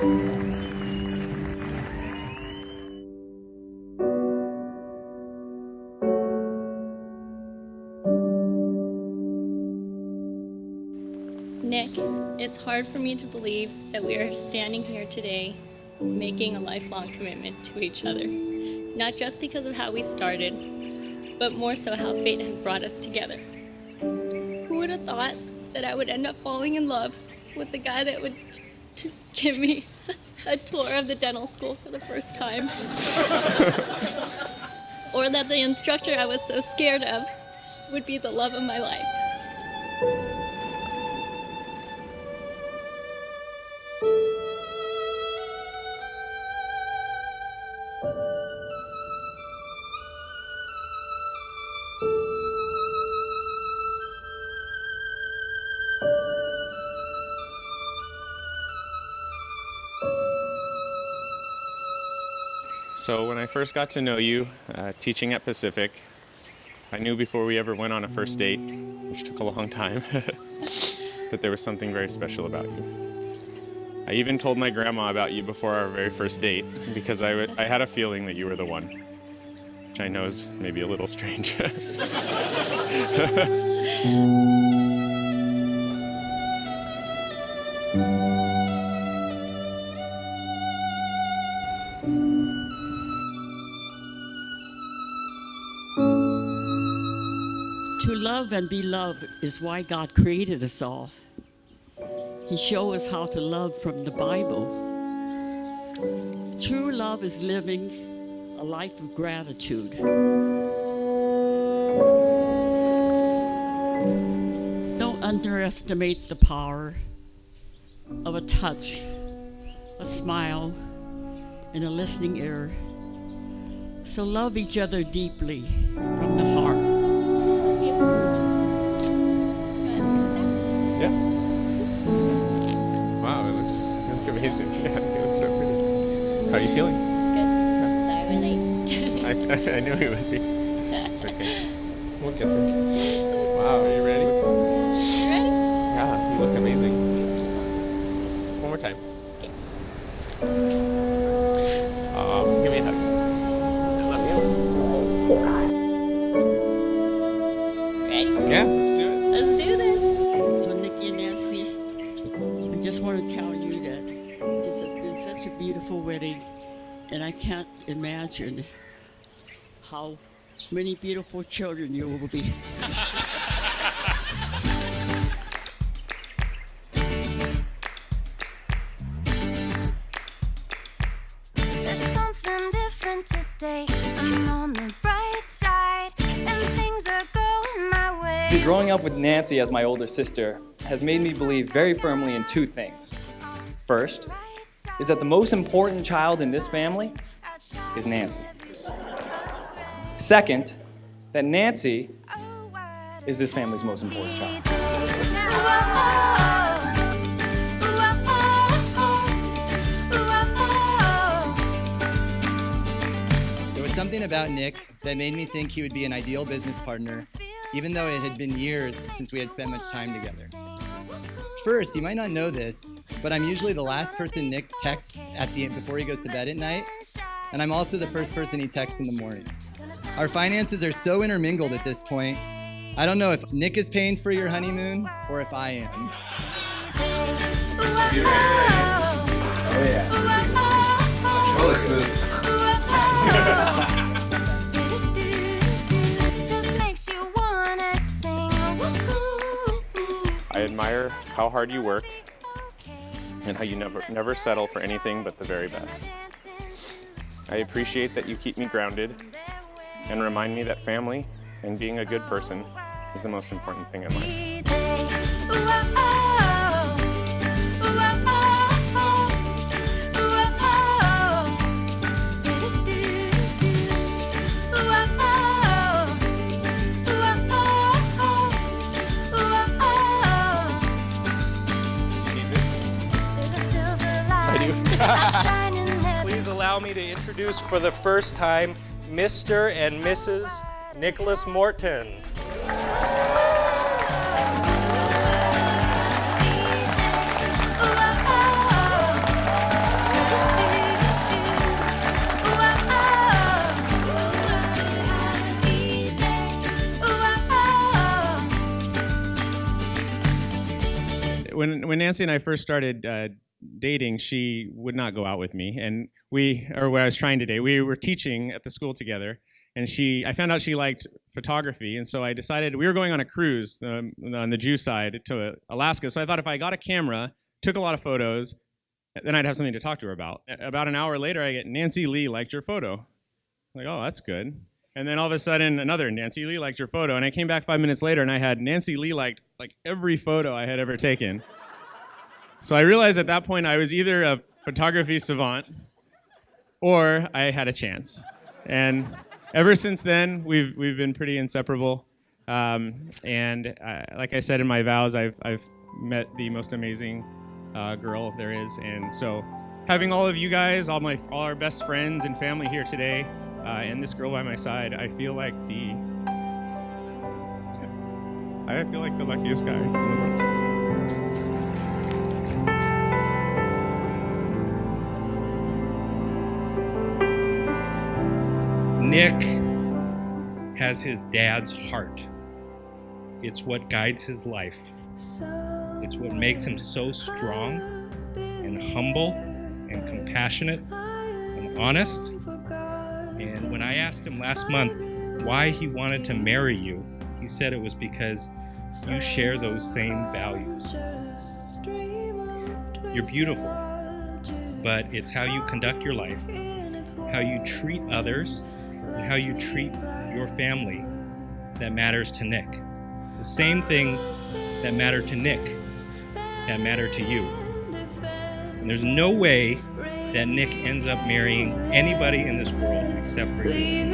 Nick, it's hard for me to believe that we are standing here today making a lifelong commitment to each other. Not just because of how we started, but more so how fate has brought us together. Who would have thought that I would end up falling in love with the guy that would give me a tour of the dental school for the first time? Or that the instructor I was so scared of would be the love of my life. So when I first got to know you, teaching at Pacific, I knew before we ever went on a first date, which took a long time, that there was something very special about you. I even told my grandma about you before our very first date because I had a feeling that you were the one, which I know is maybe a little strange. To love and be loved is why God created us all. He showed us how to love from the Bible. True love is living a life of gratitude. Don't underestimate the power of a touch, a smile, and a listening ear. So love each other deeply from the heart. Yeah. Wow, it looks amazing. Yeah, it looks so pretty. How are you feeling? Good. Sorry we're late. I knew you would be. It's okay. We'll get there. Wow, are you ready? You ready? Yeah, you look amazing. One more time. Okay. Give me a hug. I love you. Ready? Yeah, let's do it. Let's do this. So Nikki and Nancy, I just want to tell you that this has been such a beautiful wedding, and I can't imagine how many beautiful children you will be. There's something different today. I'm on the bright side, and things are going my way. See, growing up with Nancy as my older sister has made me believe very firmly in two things. First, is that the most important child in this family is Nancy. Second, that Nancy is this family's most important child. There was something about Nick that made me think he would be an ideal business partner, even though it had been years since we had spent much time together. First, you might not know this, but I'm usually the last person Nick texts before he goes to bed at night, and I'm also the first person he texts in the morning. Our finances are so intermingled at this point, I don't know if Nick is paying for your honeymoon or if I am. Oh yeah. Oh, look good. I admire how hard you work and how you never settle for anything but the very best. I appreciate that you keep me grounded and remind me that family and being a good person is the most important thing in life. Please allow me to introduce for the first time Mr. and Mrs. Nicholas Morton. when Nancy and I first started dating, she would not go out with me, and when I was trying to date, we were teaching at the school together, and I found out she liked photography, and so I decided we were going on a cruise on the Jew side to Alaska. So I thought if I got a camera, took a lot of photos, then I'd have something to talk to her about. About an hour later, I get Nancy Lee liked your photo. I'm like, oh, that's good. And then all of a sudden, another Nancy Lee liked your photo, and I came back 5 minutes later, and I had Nancy Lee liked like every photo I had ever taken. So I realized at that point I was either a photography savant or I had a chance. And ever since then, we've been pretty inseparable. Like I said in my vows, I've met the most amazing girl there is. And so having all of you guys, all our best friends and family here today, and this girl by my side, I feel like the luckiest guy in the world. Nick has his dad's heart. It's what guides his life. It's what makes him so strong and humble and compassionate and honest. And when I asked him last month why he wanted to marry you, he said it was because you share those same values. You're beautiful, but it's how you conduct your life, how you treat others, and how you treat your family that matters to Nick. It's the same things that matter to Nick that matter to you. And there's no way that Nick ends up marrying anybody in this world except for you.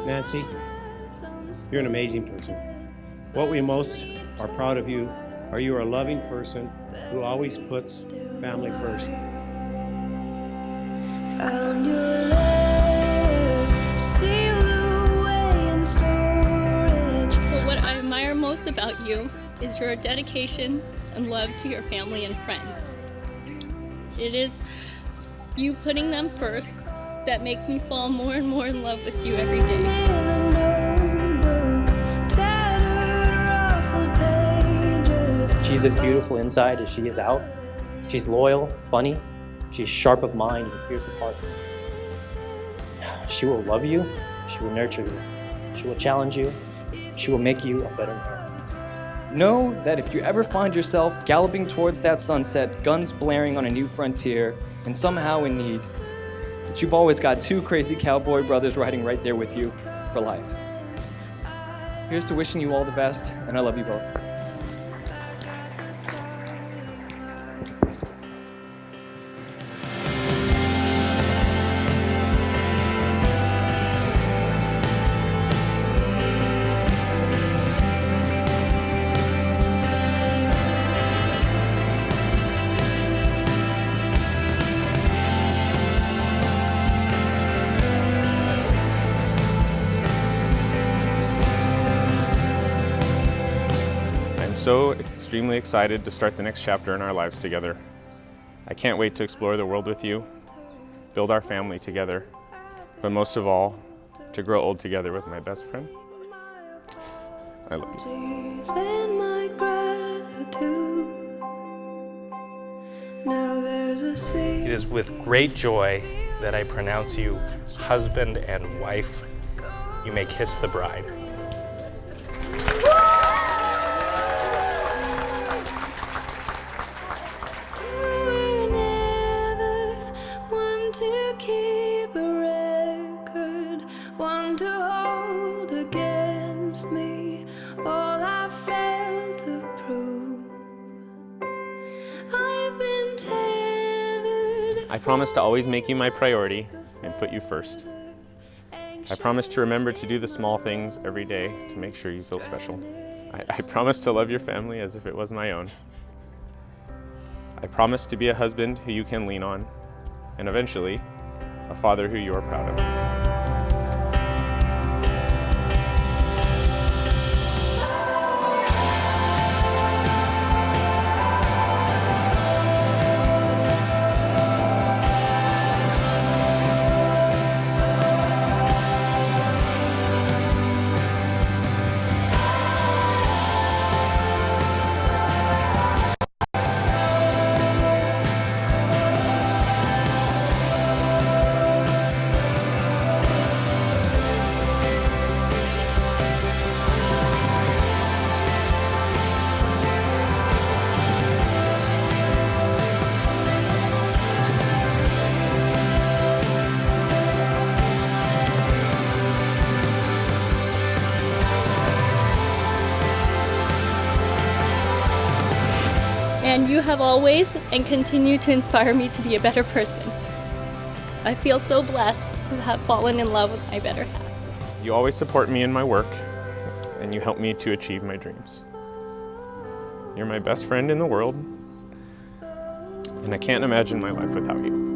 Nancy, you're an amazing person. What we most are proud of you are you are a loving person who always puts family first. Found your letter, sealed away in storage. But what I admire most about you is your dedication and love to your family and friends. It is you putting them first that makes me fall more and more in love with you every day. She's as beautiful inside as she is out. She's loyal, funny, she's sharp of mind and fierce of heart. She will love you, she will nurture you, she will challenge you, she will make you a better man. Know that if you ever find yourself galloping towards that sunset, guns blaring on a new frontier, and somehow in need, that you've always got two crazy cowboy brothers riding right there with you for life. Here's to wishing you all the best, and I love you both. So extremely excited to start the next chapter in our lives together. I can't wait to explore the world with you, build our family together, but most of all, to grow old together with my best friend. I love you. It is with great joy that I pronounce you husband and wife. You may kiss the bride. I promise to always make you my priority and put you first. I promise to remember to do the small things every day to make sure you feel special. I promise to love your family as if it was my own. I promise to be a husband who you can lean on, and eventually, a father who you are proud of. And you have always and continue to inspire me to be a better person. I feel so blessed to have fallen in love with my better half. You always support me in my work, and you help me to achieve my dreams. You're my best friend in the world, and I can't imagine my life without you.